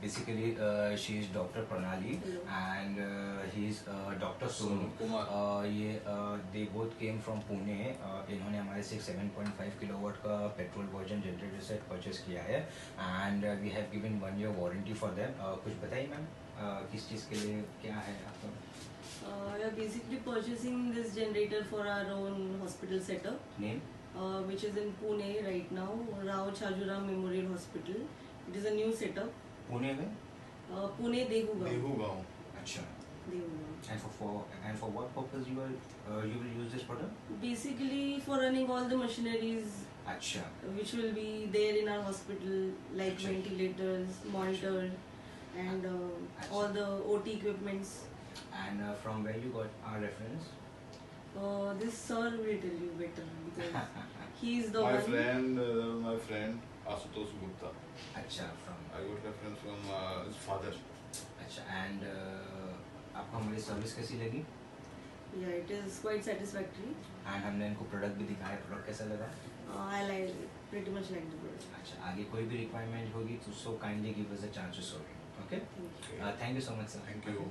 Basically, she is Dr. Pranali and he is Dr. Sonu. They both came from Pune. इन्होंने हमारे से 7.5 kilowatt का petrol version generator set purchase किया है and we have given 1 year warranty for them. कुछ बताइए ma'am, किस चीज़ के लिए क्या है आपका? We are basically purchasing this generator for our own hospital setup. Name? Which is in Pune right now, Rao Chajuram Memorial Hospital. It is a new setup. Pune में? पुणे देहूगांव. अच्छा. Dehugaon. And for what purpose you will use this product? Basically for running all the machineries. अच्छा. Which will be there in our hospital, like ventilators, monitor, and all the OT equipments. And from where you got our reference? This sir will tell you better because he is the My friend Asutosh Gupta. अच्छा, from I got reference from his father. अच्छा, and आपको हमारी service कैसी लगी? Yeah, it is quite satisfactory. And हमने इनको product भी दिखाया, प्रोडक्ट कैसा लगा? I like pretty much like the product. अच्छा, आगे कोई भी रिक्वायरमेंट होगी तो so kindly give us a chance to solve it. Okay? Thank you so much, sir. Thank you.